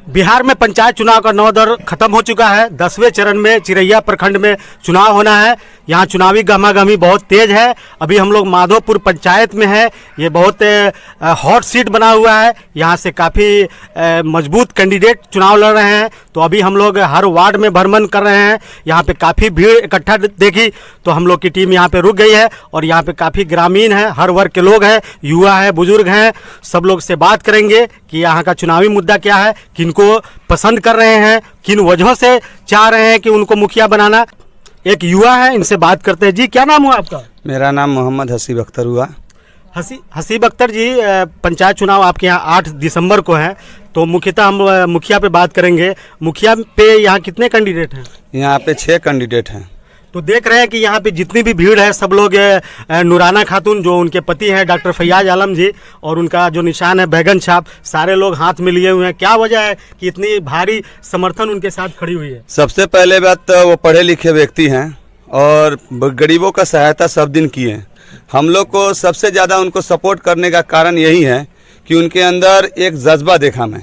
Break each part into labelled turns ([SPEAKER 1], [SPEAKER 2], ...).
[SPEAKER 1] बिहार में पंचायत चुनाव का नौदौर खत्म हो चुका है। 10वें चरण में चिरैया प्रखंड में चुनाव होना है। यहाँ चुनावी गहमागहमी बहुत तेज है। अभी हम लोग माधोपुर पंचायत में है। ये बहुत हॉट सीट बना हुआ है। यहाँ से काफ़ी मजबूत कैंडिडेट चुनाव लड़ रहे हैं। तो अभी हम लोग हर वार्ड में भ्रमण कर रहे हैं। यहाँ पे काफ़ी भीड़ इकट्ठा देखी तो हम लोग की टीम यहाँ पे रुक गई है और यहाँ पे काफ़ी ग्रामीण है, हर वर्ग के लोग हैं, युवा है, बुजुर्ग हैं। सब लोग से बात करेंगे कि यहाँ का चुनावी मुद्दा क्या है, किनको पसंद कर रहे हैं, किन वजहों से चाह रहे हैं कि उनको मुखिया बनाना। एक युवा है, इनसे बात करते हैं। जी क्या नाम हुआ आपका?
[SPEAKER 2] मेरा नाम मोहम्मद हसीब अख्तर हुआ।
[SPEAKER 1] हसीब अख्तर जी, पंचायत चुनाव आपके यहाँ 8 दिसंबर को है। तो मुख्यतः हम मुखिया पे बात करेंगे। मुखिया पे यहाँ कितने कैंडिडेट हैं?
[SPEAKER 2] यहाँ पे 6 कैंडिडेट हैं।
[SPEAKER 1] तो देख रहे हैं कि यहाँ पे जितनी भी भीड़ है सब लोग नूराना खातून जो उनके पति हैं डॉक्टर फैयाज आलम जी, और उनका जो निशान है बैगन छाप, सारे लोग हाथ में लिए हुए हैं। क्या वजह है कि इतनी भारी समर्थन उनके साथ खड़ी हुई है?
[SPEAKER 2] सबसे पहले बात तो वो पढ़े लिखे व्यक्ति हैं और गरीबों का सहायता सब दिन किए। हम लोग को सबसे ज़्यादा उनको सपोर्ट करने का कारण यही है कि उनके अंदर एक जज्बा देखा मैं,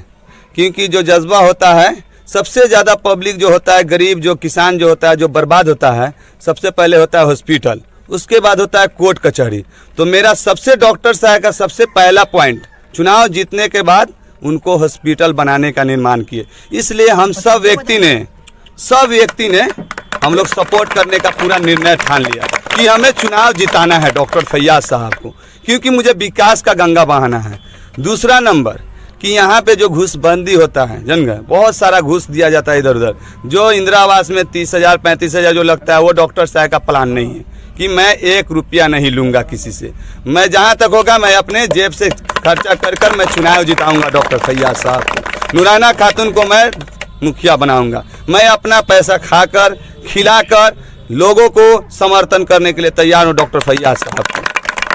[SPEAKER 2] क्योंकि जो जज्बा होता है, सबसे ज़्यादा पब्लिक जो होता है, गरीब जो किसान जो होता है, जो बर्बाद होता है, सबसे पहले होता है हॉस्पिटल, उसके बाद होता है कोर्ट कचहरी। तो मेरा सबसे डॉक्टर साहब का सबसे पहला पॉइंट, चुनाव जीतने के बाद उनको हॉस्पिटल बनाने का निर्माण किए। इसलिए हम सब व्यक्ति ने हम लोग सपोर्ट करने का पूरा निर्णय ठान लिया कि हमें चुनाव जिताना है डॉक्टर फैयाज साहब को, क्योंकि मुझे विकास का गंगा बहाना है। दूसरा नंबर कि यहाँ पे जो घूसबंदी होता है, जन गए बहुत सारा घूस दिया जाता है इधर उधर। जो इंदिरा आवास में 30,000 35,000 जो लगता है, वो डॉक्टर साहब का प्लान नहीं है कि मैं 1 रुपया नहीं लूँगा किसी से। मैं जहाँ तक होगा मैं अपने जेब से खर्चा कर मैं चुनाव जिताऊँगा डॉक्टर फैयाज साहब को। नूराना खातून को मैं मुखिया बनाऊँगा। मैं अपना पैसा खाकर खिलाकर लोगों को समर्थन करने के लिए तैयार हूँ डॉक्टर फैयाज साहब को।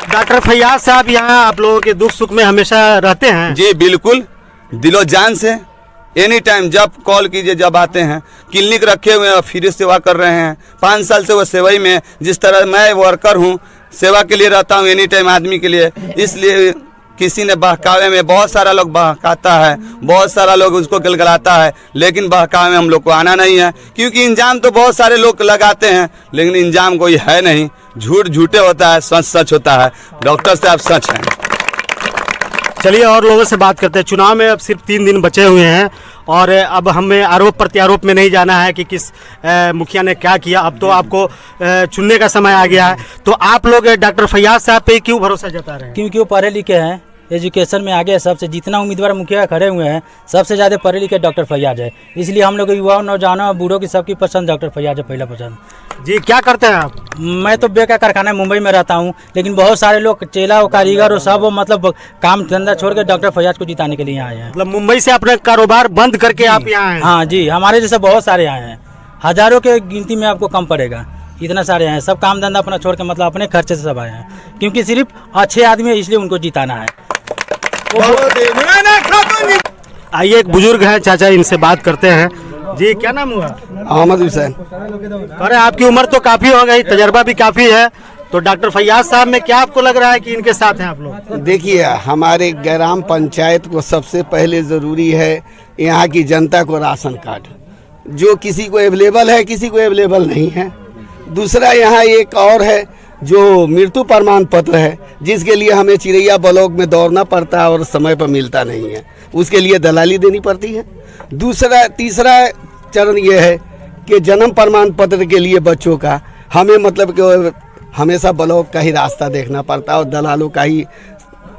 [SPEAKER 1] डॉक्टर फैयाज साहब यहाँ आप लोगों के दुख सुख में हमेशा रहते हैं?
[SPEAKER 2] जी बिल्कुल, दिलो जान से एनी टाइम जब कॉल कीजिए, जब आते हैं। क्लिनिक रखे हुए हैं, फ्री सेवा कर रहे हैं। 5 साल से वो सेवा ही में, जिस तरह मैं वर्कर हूँ, सेवा के लिए रहता हूँ एनी टाइम आदमी के लिए। इसलिए किसी ने बहकावे में, बहुत सारा लोग बहकाता है, बहुत सारा लोग उसको गलगलाता है, लेकिन बहकावे में हम लोग को आना नहीं है, क्योंकि इंजाम तो बहुत सारे लोग लगाते हैं, लेकिन इंजाम कोई है नहीं। झूठ झूठे होता है, सच सच होता है। डॉक्टर साहब सच हैं।
[SPEAKER 1] चलिए और लोगों से बात करते हैं। चुनाव में अब सिर्फ 3 दिन बचे हुए हैं और अब हमें आरोप प्रत्यारोप में नहीं जाना है कि किस मुखिया ने क्या किया। अब तो आपको चुनने का समय आ गया है। तो आप लोग डॉक्टर फैयाज साहब पे क्यों भरोसा जता रहे हैं?
[SPEAKER 3] क्योंकि वो पढ़े लिखे हैं, एजुकेशन में आगे है सबसे। जितना उम्मीदवार मुखिया खड़े हुए हैं, सबसे ज़्यादा पढ़े लिखे डॉक्टर फैयाज है। इसलिए हम लोग युवाओं, नौजवानों, बूढ़ों की सबकी पसंद डॉक्टर फैयाज है, पहला पसंद।
[SPEAKER 1] जी क्या करते हैं आप?
[SPEAKER 3] मैं तो बेका कारखाना मुंबई में रहता हूँ, लेकिन बहुत सारे लोग चेला और कारीगर और सब मतलब काम धंधा छोड़ के डॉक्टर फैयाज को जिताने के लिए आए हैं।
[SPEAKER 1] मतलब मुंबई से अपना कारोबार बंद करके आप यहाँ आए हैं?
[SPEAKER 3] हाँ जी, हमारे जैसे बहुत सारे आए हैं, हजारों के गिनती में आपको कम पड़ेगा, इतना सारे हैं। सब काम धंधा अपना छोड़ के मतलब अपने खर्चे से सब आए हैं, क्योंकि सिर्फ अच्छे आदमी है, इसलिए उनको जिताना है।
[SPEAKER 1] आइए एक बुजुर्ग है चाचा, इनसे बात करते हैं। जी क्या नाम हुआ?
[SPEAKER 4] अहमद हुसैन।
[SPEAKER 1] अरे आपकी उम्र तो काफी हो गई, तजर्बा भी काफी है, तो डॉक्टर फैयाज साहब में क्या आपको लग रहा है कि इनके साथ हैं आप लोग?
[SPEAKER 4] देखिए, हमारे ग्राम पंचायत को सबसे पहले ज़रूरी है यहाँ की जनता को राशन कार्ड, जो किसी को अवेलेबल है, किसी को अवेलेबल नहीं है। दूसरा यहाँ एक और है जो मृत्यु प्रमाण पत्र है, जिसके लिए हमें चिरैया ब्लॉक में दौड़ना पड़ता है और समय पर मिलता नहीं है, उसके लिए दलाली देनी पड़ती है। तीसरा चरण ये है कि जन्म प्रमाण पत्र के लिए बच्चों का हमें मतलब कि हमेशा ब्लॉक का ही रास्ता देखना पड़ता है और दलालों का ही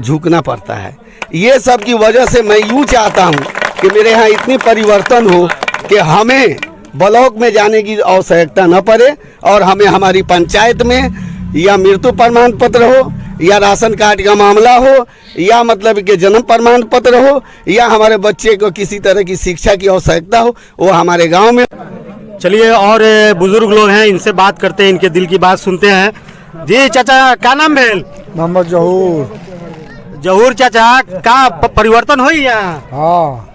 [SPEAKER 4] झुकना पड़ता है। ये सब की वजह से मैं यूँ चाहता हूँ कि मेरे यहाँ इतनी परिवर्तन हो कि हमें ब्लॉक में जाने की आवश्यकता न पड़े और हमें हमारी पंचायत में या मृत्यु प्रमाण पत्र हो, या राशन कार्ड का मामला हो, या मतलब कि जन्म प्रमाण पत्र हो, या हमारे बच्चे को किसी तरह की शिक्षा की आवश्यकता हो, वो हमारे गांव में।
[SPEAKER 1] चलिए और बुजुर्ग लोग हैं, इनसे बात करते हैं, इनके दिल की बात सुनते हैं। जी चाचा क्या नाम है?
[SPEAKER 5] मोहम्मद जहूर।
[SPEAKER 1] जहूर चाचा, का परिवर्तन हुई यहाँ?
[SPEAKER 5] हाँ।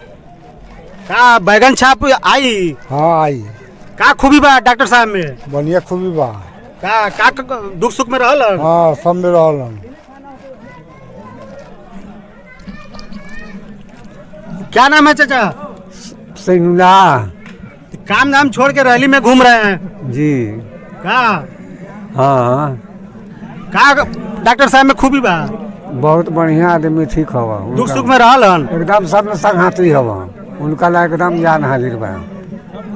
[SPEAKER 1] का बैगन छाप आई?
[SPEAKER 5] हाँ आई।
[SPEAKER 1] का खूबी बा डॉक्टर साहब में?
[SPEAKER 5] बढ़िया खूबी बा।
[SPEAKER 1] का दुख सुख में रहल?
[SPEAKER 5] हाँ सब में रहल।
[SPEAKER 1] क्या नाम है चाचा?
[SPEAKER 5] सैनुला
[SPEAKER 1] काम धाम छोड़ के रैली में घूम रहे हैं
[SPEAKER 5] जी।
[SPEAKER 1] कहा
[SPEAKER 5] हाँ,
[SPEAKER 1] कहा डॉक्टर साहब में खूबी बा
[SPEAKER 5] बहुत बढ़िया आदमी ठीक हवा।
[SPEAKER 1] दुख सुख में रहल हन
[SPEAKER 5] एकदम सब संघाती हवा। उनका ला एकदम जान हाजिर बा।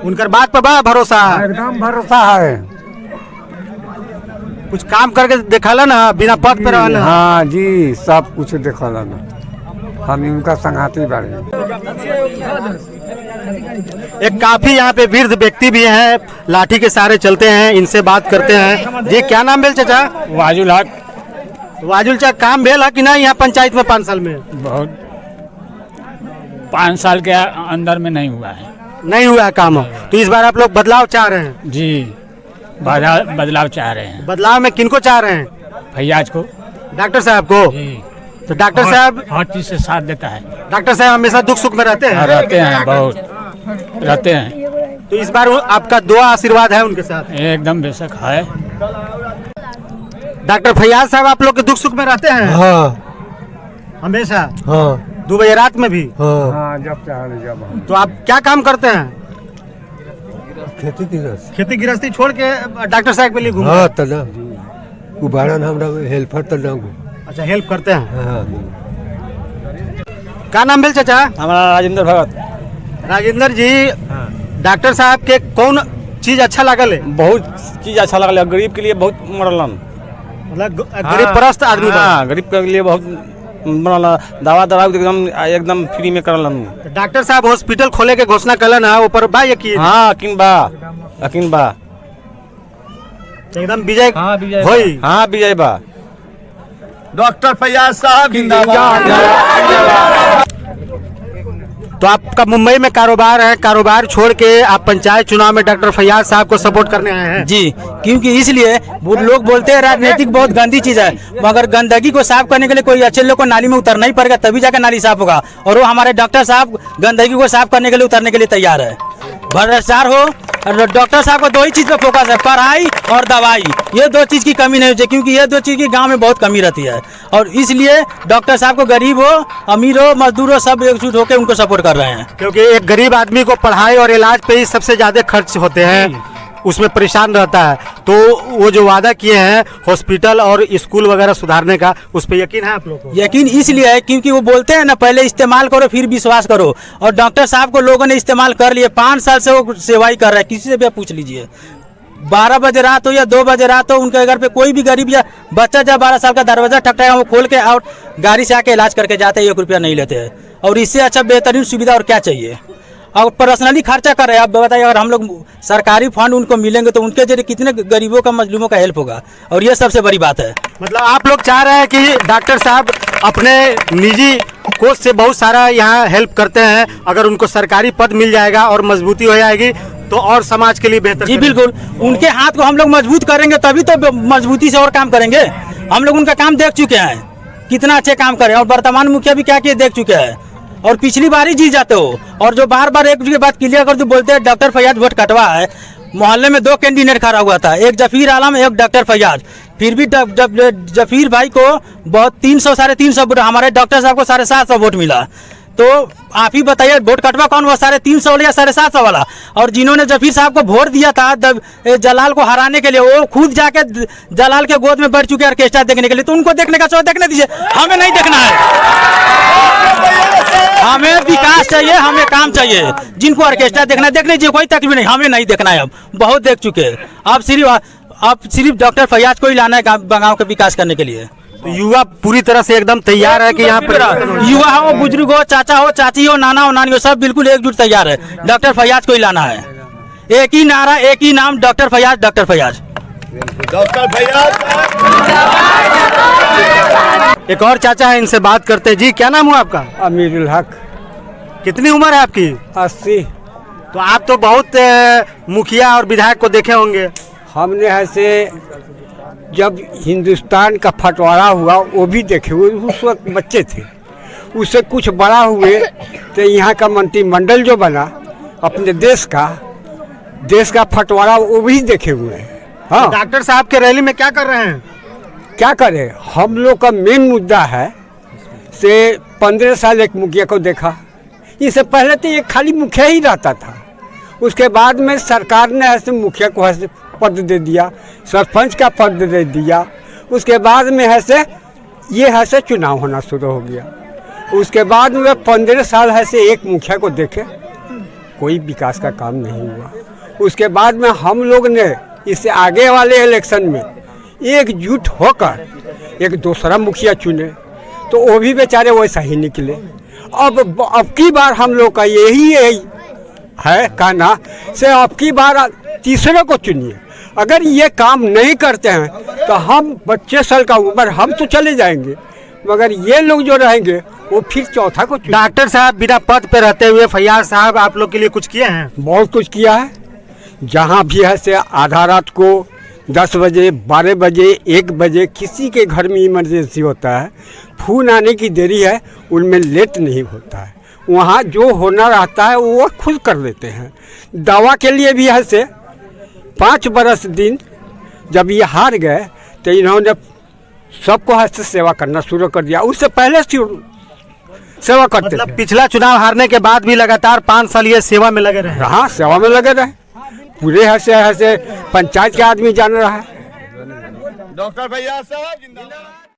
[SPEAKER 1] उनकर बात पर बा भरोसा
[SPEAKER 5] एकदम भरोसा है।
[SPEAKER 1] कुछ काम करके देखला ना बिना पद पे रहल
[SPEAKER 5] हाँ जी, सब कुछ देखल ना। हम उनका संघाती बाड़ी।
[SPEAKER 1] एक काफी यहाँ पे वृद्ध व्यक्ति भी हैं, लाठी के सहारे चलते हैं, इनसे बात करते हैं। जी क्या नाम भेल चाचा?
[SPEAKER 6] वाजुल हक।
[SPEAKER 1] वाजुल चाचा काम भेल है कि ना यहाँ पंचायत में 5 साल में?
[SPEAKER 6] बहुत 5 साल के अंदर में नहीं हुआ है।
[SPEAKER 1] नहीं हुआ है काम, तो इस बार आप लोग बदलाव चाह रहे हैं?
[SPEAKER 6] जी, बदलाव चाह रहे हैं।
[SPEAKER 1] बदलाव में किनको चाह रहे हैं?
[SPEAKER 6] फैयाज को।
[SPEAKER 1] डॉक्टर साहब को?
[SPEAKER 6] जी।
[SPEAKER 1] तो डॉक्टर साहब
[SPEAKER 6] हर चीज से साथ देता है।
[SPEAKER 1] डॉक्टर साहब हमेशा दुख सुख में रहते हैं?
[SPEAKER 6] रहते हैं, बहुत रहते हैं।
[SPEAKER 1] तो इस बार आपका दुआ आशीर्वाद है उनके साथ?
[SPEAKER 6] एकदम बेशक है।
[SPEAKER 1] डॉक्टर फैयाज साहब आप लोग के दुख सुख में रहते हैं?
[SPEAKER 5] हाँ
[SPEAKER 1] हमेशा?
[SPEAKER 5] हाँ
[SPEAKER 1] 2 बजे रात में भी?
[SPEAKER 5] हाँ, जब चाहे जब।
[SPEAKER 1] तो आप क्या काम करते हैं?
[SPEAKER 5] खेती की रस।
[SPEAKER 1] खेती गृहस्थी छोड़ के डॉक्टर साहब के लिए घूम?
[SPEAKER 5] हाँ तना उबारन हमरा हेल्पर तना।
[SPEAKER 1] अच्छा हेल्प करते हैं।
[SPEAKER 5] हाँ
[SPEAKER 1] क्या नाम भेल चाचा?
[SPEAKER 3] हमारा राजेंद्र भगत।
[SPEAKER 1] राजेंद्र जी, डॉक्टर साहब के कौन चीज अच्छा लागल है?
[SPEAKER 3] बहुत चीज अच्छा लगल, गरीब के लिए बहुत मरलन।
[SPEAKER 1] मतलब गरीब परस्त आदमी बा।
[SPEAKER 3] हाँ, गरीब के लिए बहुत मरलन। दवा एकदम फ्री में करलन।
[SPEAKER 1] तो डॉक्टर साहब हॉस्पिटल खोले के घोषणा कलन है, ऊपर बा यकीन?
[SPEAKER 3] हाँ यकीन बा।
[SPEAKER 1] एकदम विजय
[SPEAKER 3] हाँ विजय
[SPEAKER 1] होई।
[SPEAKER 3] हाँ विजय बा।
[SPEAKER 2] डॉक्टर फैयाज साहब जिंदाबाद।
[SPEAKER 1] तो आपका मुंबई में कारोबार है, कारोबार छोड़ के आप पंचायत चुनाव में डॉक्टर फैयाज साहब को सपोर्ट करने आए हैं?
[SPEAKER 3] जी, क्योंकि इसलिए वो लोग बोलते हैं राजनीतिक बहुत गंदी चीज है, मगर गंदगी को साफ करने के लिए कोई अच्छे लोग को नाली में उतरना ही पड़ेगा, तभी जाकर नाली साफ होगा। और वो हमारे डॉक्टर साहब गंदगी को साफ करने के लिए उतरने के लिए तैयार है। भ्रष्टाचार हो, डॉक्टर साहब को 2 ही चीज पे फोकस है, पढ़ाई और दवाई। ये 2 चीज की कमी नहीं होती, क्योंकि ये 2 चीज की गांव में बहुत कमी रहती है। और इसलिए डॉक्टर साहब को गरीब हो, अमीर हो, मजदूर हो, सब एकजुट होकर उनको सपोर्ट कर रहे हैं।
[SPEAKER 1] क्योंकि एक गरीब आदमी को पढ़ाई और इलाज पे ही सबसे ज्यादा खर्च होते हैं, उसमें परेशान रहता है। तो वो जो वादा किए हैं हॉस्पिटल और स्कूल वगैरह सुधारने का, उस पर यकीन है आप लोगों को?
[SPEAKER 3] यकीन इसलिए है क्योंकि वो बोलते हैं ना, पहले इस्तेमाल करो फिर विश्वास करो। और डॉक्टर साहब को लोगों ने इस्तेमाल कर लिए, 5 साल से वो सेवाई कर रहे हैं। किसी से भी आप पूछ लीजिए, 12 बजे रात हो या 2 बजे रात हो, उनके घर पे कोई भी गरीब या बच्चा जब 12 साल का दरवाजा ठकटाएगा, वो खोल के और गाड़ी से आके इलाज करके जाते हैं, 1 रुपया नहीं लेते हैं। और इससे अच्छा बेहतरीन सुविधा और क्या चाहिए? और पर्सनली खर्चा कर रहे हैं। आप बताइए, अगर हम लोग सरकारी फंड उनको मिलेंगे तो उनके जरिए कितने गरीबों का, मजलूमों का हेल्प होगा। और ये सबसे बड़ी बात है।
[SPEAKER 1] मतलब आप लोग चाह रहे हैं कि डॉक्टर साहब अपने निजी कोष से बहुत सारा यहाँ हेल्प करते हैं, अगर उनको सरकारी पद मिल जाएगा और मजबूती हो जाएगी तो और समाज के लिए बेहतर?
[SPEAKER 3] जी बिल्कुल, उनके हाथ को हम लोग मजबूत करेंगे तभी तो मजबूती से और काम करेंगे। हम लोग उनका काम देख चुके हैं, कितना अच्छे काम करें। और वर्तमान मुखिया भी क्या किए देख चुके हैं, और पिछली बार ही जीत जाते हो। और जो बार बार एक दूसरे की बात क्लियर कर दो, बोलते हैं डॉक्टर फैयाज वोट कटवा है। मोहल्ले में 2 कैंडिडेट खड़ा हुआ था, एक जफीर आलम, एक डॉक्टर फैयाज। फिर भी जफीर भाई को बहुत 300 साढ़े 300 वोट, हमारे डॉक्टर साहब को 750 वोट मिला। तो आप ही बताइए, वोट कटवा कौन हुआ, 350 वाला या 750 वाला? और जिन्होंने जफीर साहब को वोट दिया था जलाल को हराने के लिए, वो खुद जाके जलाल के गोद में बैठ चुके ऑर्केस्ट्रा देखने के लिए। तो उनको देखने का देखने दीजिए, हमें नहीं देखना है। हमें विकास चाहिए, हमें काम चाहिए। जिनको ऑर्केस्ट्रा देखना देख लीजिए, कोई तकलीफ नहीं, हमें नहीं देखना है। अब बहुत देख चुके हैं। अब सिर्फ डॉक्टर फैयाज को ही लाना है गाँव के विकास करने के लिए।
[SPEAKER 1] तो युवा पूरी तरह से एकदम तैयार है कि यहाँ पर
[SPEAKER 3] युवा हो, बुजुर्ग हो, चाचा हो, चाची हो, नाना हो, नानी हो, सब बिल्कुल एकजुट तैयार है। डॉक्टर फैयाज को ही लाना है। एक ही नारा, एक ही नाम, doctor Faiyaz, doctor Faiyaz.
[SPEAKER 2] Doctor Faiyaz.
[SPEAKER 1] एक और चाचा है, इनसे बात करते हैं। जी क्या नाम हुआ आपका?
[SPEAKER 5] अमीरुल हक।
[SPEAKER 1] कितनी उम्र है आपकी?
[SPEAKER 5] 80।
[SPEAKER 1] तो आप तो बहुत मुखिया और विधायक को देखे होंगे।
[SPEAKER 5] हमने ऐसे जब हिंदुस्तान का फटवारा हुआ वो भी देखे हुए, उस वक्त बच्चे थे। उससे कुछ बड़ा हुए तो यहाँ का मंत्रिमंडल जो बना अपने देश का फटवारा वो भी देखे हुए हैं। हाँ,
[SPEAKER 1] डॉक्टर साहब के रैली में क्या कर रहे हैं?
[SPEAKER 5] क्या करें, हम लोग का मेन मुद्दा है से 15 साल एक मुखिया को देखा, इससे पहले तो ये खाली मुखिया ही रहता था। उसके बाद में सरकार ने ऐसे मुखिया को ऐसे पद दे दिया, सरपंच का पद दे दिया। उसके बाद में ऐसे ये ऐसे चुनाव होना शुरू हो गया। उसके बाद में 15 साल ऐसे एक मुखिया को देखे, कोई विकास का काम नहीं हुआ। उसके बाद में हम लोग ने इससे आगे वाले इलेक्शन में एकजुट होकर एक दूसरा मुखिया चुने, तो वो भी बेचारे वैसा ही निकले। अब की बार हम लोग का यही है कहना से अब की बार तीसरे को चुनिए। अगर ये काम नहीं करते हैं तो हम 25 साल का उम्र हम तो चले जाएंगे, मगर ये लोग जो रहेंगे वो फिर चौथा को चुनेंगे।
[SPEAKER 1] डॉक्टर साहब बिना पद पे रहते हुए फैयाज साहब आप लोग के लिए कुछ किए हैं?
[SPEAKER 5] बहुत कुछ किया है। जहाँ भी है से आधा रात को 10 बजे, 12 बजे, 1 बजे किसी के घर में इमरजेंसी होता है, फोन आने की देरी है, उनमें लेट नहीं होता है। वहाँ जो होना रहता है वो खुद कर देते हैं। दवा के लिए भी है से 5 बरस दिन जब ये हार गए तो इन्होंने सबको है से सेवा करना शुरू कर दिया। उससे पहले सेवा करते
[SPEAKER 1] मतलब
[SPEAKER 5] थे।
[SPEAKER 1] पिछला चुनाव हारने के बाद भी लगातार 5 साल ये सेवा में लगे रहे।
[SPEAKER 5] हाँ, सेवा में लगे रहे। पूरे है से पंचायत के आदमी जान रहा है।
[SPEAKER 2] डॉक्टर फैयाज साहब जिंदाबाद।